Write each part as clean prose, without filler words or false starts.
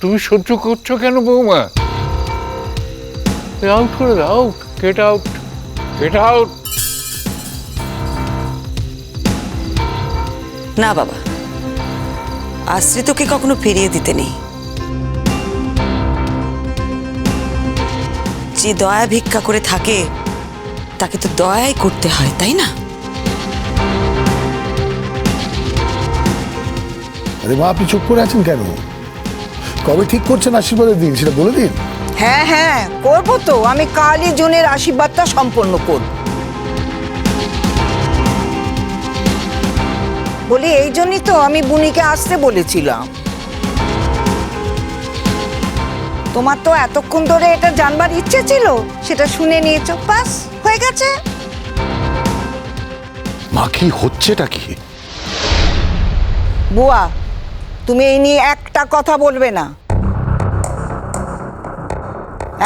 তুমি সহ্য করছো কেন বৌমা? আউট করে দাও, গেট আউট, গেট আউট। না বাবা, আশ্রিতকে কখনো ফিরিয়ে দিতে নেই। যে দয়া ভিক্ষা করে থাকে তাকে তো দয়াই করতে হয়, তাই না? আরে মা, আপনি চুপ করে আছেন কেন? কবে ঠিক করছেন আশীর্বাদের দিন সেটা বলে দিন। হ্যাঁ হ্যাঁ, করবো তো। আমি কালই জনের আশীর্বাদটা সম্পন্ন করব। বলি এই জন্যই তো আমি বুনিকে আসতে বলেছিলাম। তোমার তো এতক্ষণ ধরে এটা জানবার ইচ্ছে ছিল, সেটা শুনে নিয়েছো, বাস হয়ে গেছে। মা, কি হচ্ছেটা কি? বুয়া, তুমি এই নিয়ে একটা কথা বলবে না।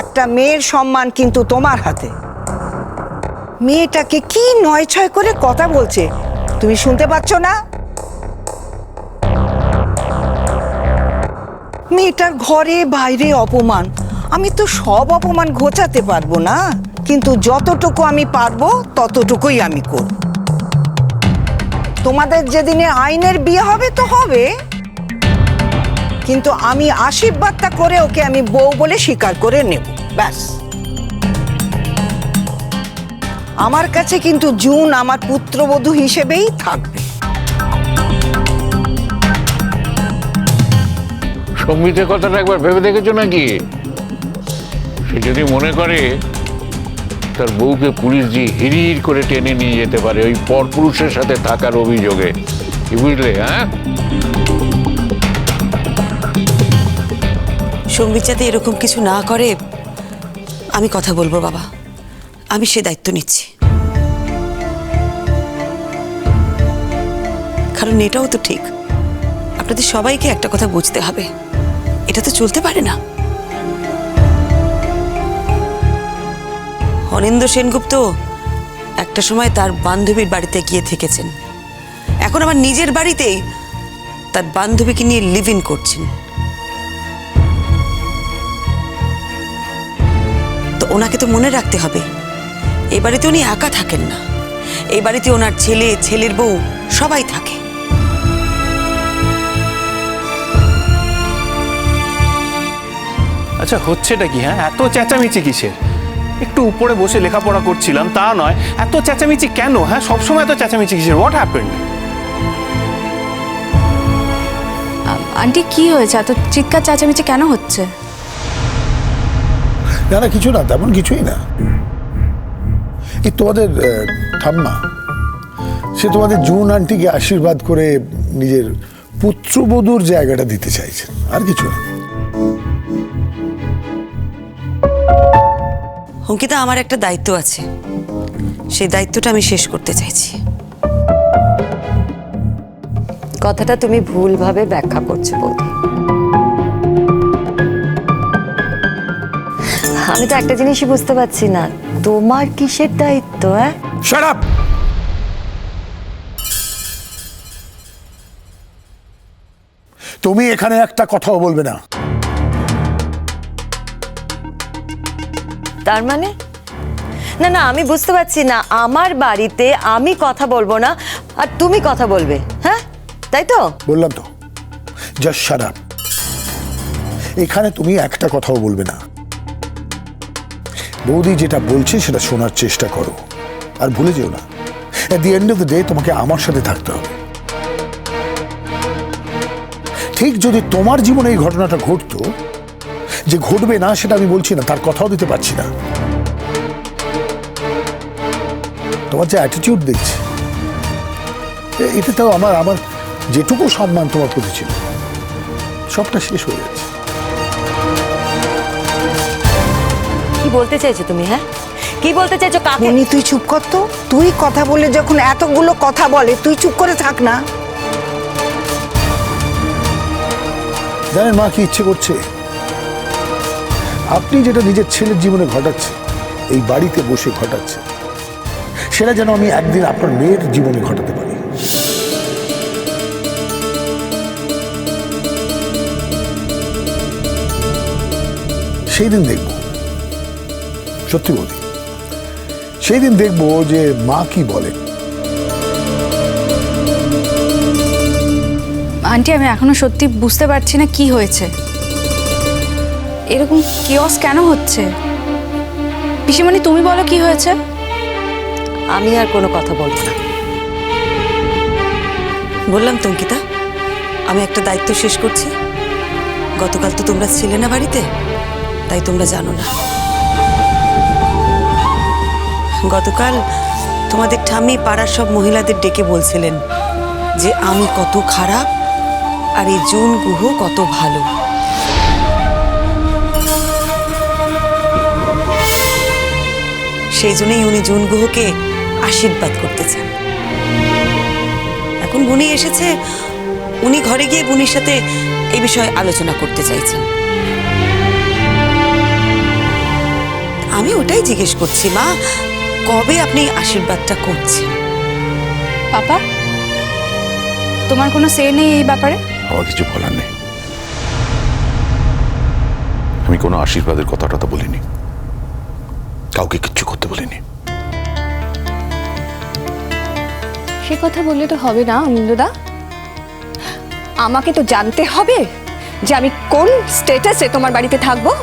একটা মেয়ের সম্মান কিন্তু তোমার হাতে। মেয়েটাকে কি নয় ছয় করে কথা বলছে, তুমি শুনতে পাচ্ছ না? মেয়েটার ঘরে বাইরে অপমান। আমি তো সব অপমান ঘোচাতে পারবো না, কিন্তু যতটুকু আমি পারবো ততটুকুই আমি করব। তোমাদের যেদিনে আইনের বিয়ে হবে তো হবে, কিন্তু আমি আশীর্বাদটা করে ওকে আমি বউ বলে স্বীকার করে নেব, ব্যাস। আমার কাছে কিন্তু জুন আমার পুত্রবধূ হিসেবেই থাকবে। সম্মিতের কথাটা একবার ভেবে দেখেছো নাকি? সে যদি মনে করে তার বউকে পুলিশ দিয়ে হিড়ির করে টেনে নিয়ে যেতে পারে ওই পরপুরুষের সাথে থাকার অভিযোগে, কি বুঝলে? হ্যাঁ, সম্বিত যাতে এরকম কিছু না করে আমি কথা বলবো বাবা, আমি সে দায়িত্ব নিচ্ছি। কারণ এটাও তো ঠিক, আপনাদের সবাইকে একটা কথা বুঝতে হবে, এটা তো চলতে পারে না। অনিন্দ্য সেনগুপ্ত একটা সময় তার বান্ধবীর বাড়িতে গিয়ে থেকেছেন, এখন আমার নিজের বাড়িতেই তার বান্ধবীকে নিয়ে লিভ ইন করছেন। তো ওনাকে তো মনে রাখতে হবে এই বাড়িতে উনি একা থাকেন না, এই বাড়িতে ওনার ছেলে, ছেলের বউ সবাই থাকে। আচ্ছা, হচ্ছেটা কি? হ্যাঁ, এত চেঁচামেচি কিসের? একটু উপরে বসে লেখাপড়া করছিলাম, তা নয়, এত চেঁচামেচি কেন? হ্যাঁ, সবসময় এত চেঁচামেচি কিসের? What happened? আন্টি কি হয়েছে? এত চিৎকার চেঁচামেচি কেন হচ্ছে? না না, কিছু না, তেমন কিছুই না। এই তোমাদের ঠাম্মা, সে তোমাদের জুন আন্টিকে আশীর্বাদ করে নিজের পুত্রবধূর জায়গাটা দিতে চাইছেন, আর কিছু না। অঙ্কিতা, আমার একটা দায়িত্ব আছে, সেই দায়িত্বটা আমি শেষ করতে চাইছি। কথাটা তুমি ভুলভাবে ব্যাখ্যা করছো বৌদি। আমি তো একটা জিনিসই বুঝতে পারছি না, তোমার কিসের দায়িত্ব? হ্যাঁ, শাট আপ! তুমি এখানে একটা কথাও বলবে না। তার মানে? না না, আমি বুঝতে পারছি না, আমার বাড়িতে আমি কথা বলবো না আর তুমি কথা বলবে, হ্যাঁ তাই তো? বললাম তো, জাস্ট শাট আপ। এখানে তুমি একটা কথাও বলবে না। বৌদি যেটা বলছে সেটা শোনার চেষ্টা করো, আর ভুলে যেও না, at the end of the day তোমাকে আমার সাথে থাকতে হবে। ঠিক যদি তোমার জীবনে এই ঘটনাটা ঘটতো, যে ঘটবে না সেটা আমি বলছি না, তার কথাও দিতে পারছি না। তোমার যে অ্যাটিটিউড দেখছি, এতে তো আমার যেটুকু সম্মান তোমার প্রতি ছিল সবটা শেষ হয়ে যাচ্ছে। কি বলতে চাইছো তুমি? হ্যাঁ, কি বলতে চাইছো? কাকে? উনি তুই চুপ কর তো। তুই কথা বলে যখন এতগুলো কথা বলে, তুই চুপ করে থাক না। জানেন মা কি ইচ্ছে করছে? আপনি যেটা নিজের ছেলের জীবনে ঘটাচ্ছে, এই বাড়িতে বসে ঘটাচ্ছে, সেটা যেন আমি একদিন আপনার মেয়ের জীবনে ঘটাতে পারি। সেই দিন দেখব, সত্যি বলি, সেই দিন দেখব যে মা কি বলেন। আন্টি আমি এখনো সত্যি বুঝতে পারছি না কি হয়েছে, এরকম কিওস কেন হচ্ছে। পিসিমণি তুমি বলো কি হয়েছে। আমি আর কোনো কথা বলবো না। বললাম তো অঙ্কিতা, আমি একটা দায়িত্ব শেষ করছি। গতকাল তো তোমরা ছিলে না বাড়িতে, তাই তোমরা জানো না। গতকাল তোমাদের ঠাম্মি পাড়ার সব মহিলাদের ডেকে বলছিলেন যে আমি কত খারাপ আর এই জুন গুহ কত ভালো। সেই জন্যই উনি জুন গুহকে আশীর্বাদ করতে চান। এখন বুনি এসেছে, উনি ঘরে গিয়ে বুনির সাথে এই বিষয়ে আলোচনা করতে চাইছেন। আমি ওটাই জিজ্ঞেস করছি, মা কবে আপনি আশীর্বাদটা করছেন? পাপা তোমার কোনো সে নেই এই ব্যাপারে? আমার কিছু বলার নেই। আমি কোনো আশীর্বাদের কথাটা তো বলিনি, কাউকে কিচ্ছু করতে বলিনি। সে কথা বললে তো হবে না অনিন্দদা, আমাকে তো জানতে হবে যে আমি কোন স্ট্যাটাসে তোমার বাড়িতে থাকবো।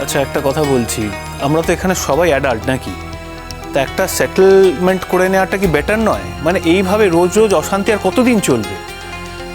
আচ্ছা একটা কথা বলছি, আমরা তো এখানে সবাই অ্যাডাল্ট নাকি, তা একটা সেটেলমেন্ট করে নেওয়াটা কি বেটার নয়? মানে এইভাবে রোজ রোজ অশান্তি আর কতদিন চলবে?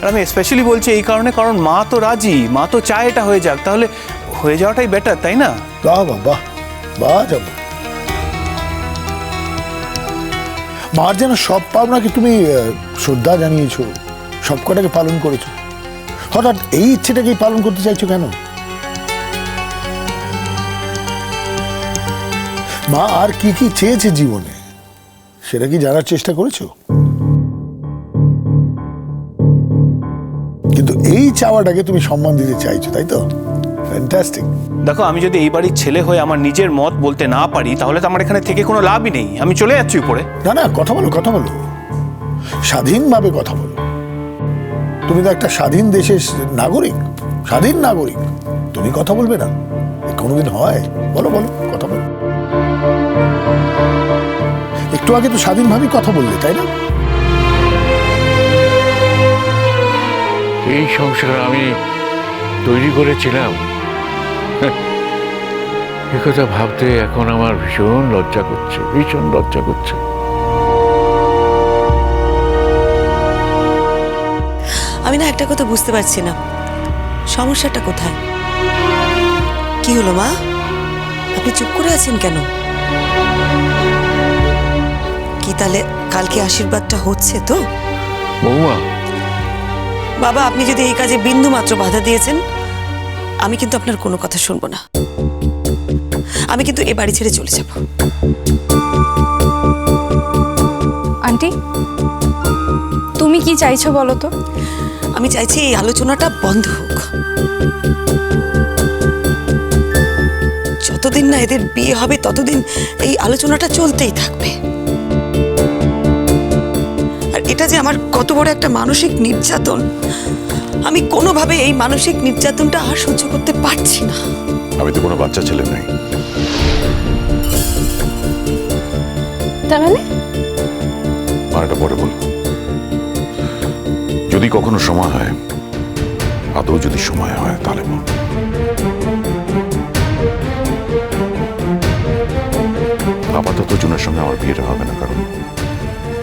আর আমি স্পেশালি বলছি এই কারণে, কারণ মা তো রাজি, মা তো চায় এটা হয়ে যাক, তাহলে হয়ে যাওয়াটাই বেটার, তাই না? বাহ বাহ বাহ বাহ, যাব মার যেন সব পাওনাকে তুমি শ্রদ্ধা জানিয়েছো, সব কটাকে পালন করেছো, হঠাৎ এই ইচ্ছেটাকেই পালন করতে চাইছো কেন? মা আর কি কি চেয়েছে জীবনে সেটা কি জানার চেষ্টা করেছো? কিন্তু এই চাওয়াটাকে তুমি সম্মান দিতে চাইছো, তাই তো? ফ্যান্টাস্টিক। দেখো আমি যদি এই বাড়ির ছেলে হয়ে আমার নিজের মত বলতে না পারি, তাহলে তো আমার এখানে থেকে কোনো লাভই নেই, আমি চলে যাচ্ছি উপরে। না না, কথা বলো কথা বলো, স্বাধীনভাবে কথা বলো। তুমি তো একটা স্বাধীন দেশের নাগরিক, স্বাধীন নাগরিক, তুমি কথা বলবে না? কোনোদিন হয়? বলো বলো, কথা বলো। একটু আগে তো স্বাধীনভাবেই কথা বললে, তাই না? এই সংসার আমি তৈরি করেছিলাম, একথা ভাবতে এখন আমার ভীষণ লজ্জা করছে, ভীষণ লজ্জা করছে। আমি না একটা কথা বুঝতে পারছি না, সমস্যাটা কোথায়? কি হলো মা, আপনি চুপ করে আছেন কেন? কি তাহলে কালকে আশীর্বাদটা হচ্ছে তো? বৌমা, বাবা আপনি যদি এই কাজে বিন্দু মাত্র বাধা দিয়েছেন, আমি কিন্তু আপনার কোনো কথা শুনবো না। আমি কিন্তু এ বাড়ি ছেড়ে চলে যাব। আন্টি তুমি কি চাইছো বলো তো? আমি চাইছি এই আলোচনাটা বন্ধ হোক। যতদিন না এদের বিয়ে হবে ততদিন এই আলোচনাটা চলতেই থাকবে। আর এটা যে আমার কত বড় একটা মানসিক নির্যাতন, আমি কোনোভাবে এই মানসিক নির্যাতনটা আর সহ্য করতে পারছি না। আমি তো কোনো বাচ্চা ছেলে নই। তার মানে আর এটা পরে বলবো, যদি কখনো সময় হয়, আদৌ যদি সময় হয় তাহলে বল। আপাতত জুনের সঙ্গে আমার বিয়েটা হবে না, কারণ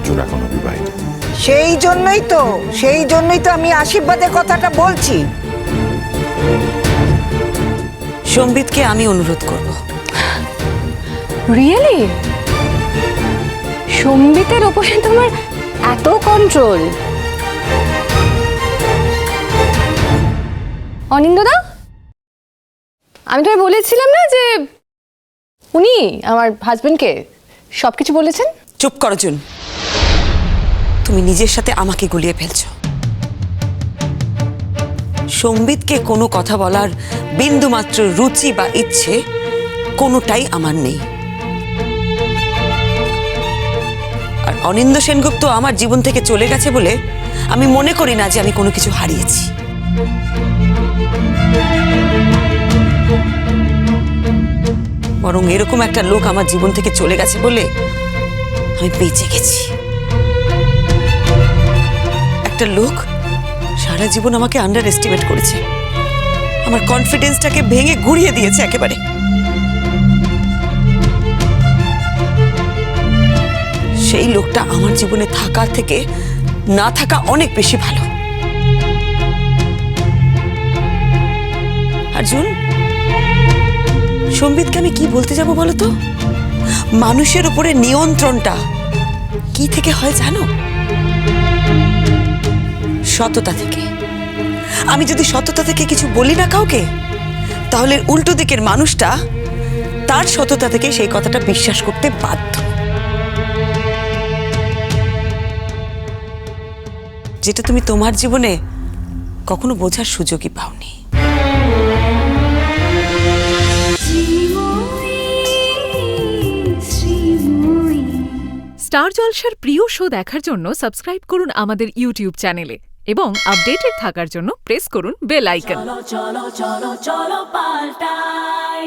জুন এখনো বিবাহিত। সেই জন্যই তো আমি আশীর্বাদের কথাটা বলছি। সম্বিতকে আমি অনুরোধ করব। রিয়েলি সম্বিতের ওপরে তোমার এত কন্ট্রোল? অনিন্দদা আমি তোকে বলেছিলাম না যে উনি আমার হাজবেন্ডকে সবকিছু বলেছেন? চুপ করো জুন, তুমি নিজের সাথে আমাকে গুলিয়ে ফেলছো। সম্বিতকে কোনো কথা বলার বিন্দুমাত্র রুচি বা ইচ্ছে কোনোটাই আমার নেই। আর অনিন্দ্য সেনগুপ্ত আমার জীবন থেকে চলে গেছে বলে আমি মনে করি না যে আমি কোনো কিছু হারিয়েছি। বরং এরকম একটা লোক আমার জীবন থেকে চলে গেছে বলে আমি বেঁচে গেছি। একটা লোক সারা জীবন আমাকে আন্ডার এস্টিমেট করেছে, আমার কনফিডেন্সটাকে ভেঙে গুড়িয়ে দিয়েছে একেবারে। সেই লোকটা আমার জীবনে থাকার থেকে না থাকা অনেক বেশি ভালো। অর্জুন, সম্বিতকে আমি কি বলতে যাব বলো তো? মানুষের উপরে নিয়ন্ত্রণটা কি থেকে হয় জানো? সততা থেকে। আমি যদি সততা থেকে কিছু বলি না কাউকে, তাহলে উল্টো দিকের মানুষটা তার সততা থেকে সেই কথাটা বিশ্বাস করতে বাধ্য, যেটা তুমি তোমার জীবনে কখনো বোঝার সুযোগই পাওনি। স্টার জলসার প্রিয় শো দেখার জন্য সাবস্ক্রাইব করুন আমাদের ইউটিউব চ্যানেলে এবং আপডেটেড থাকার জন্য প্রেস করুন বেল আইকন। চলো চলো চলো চলো পাল্টাই।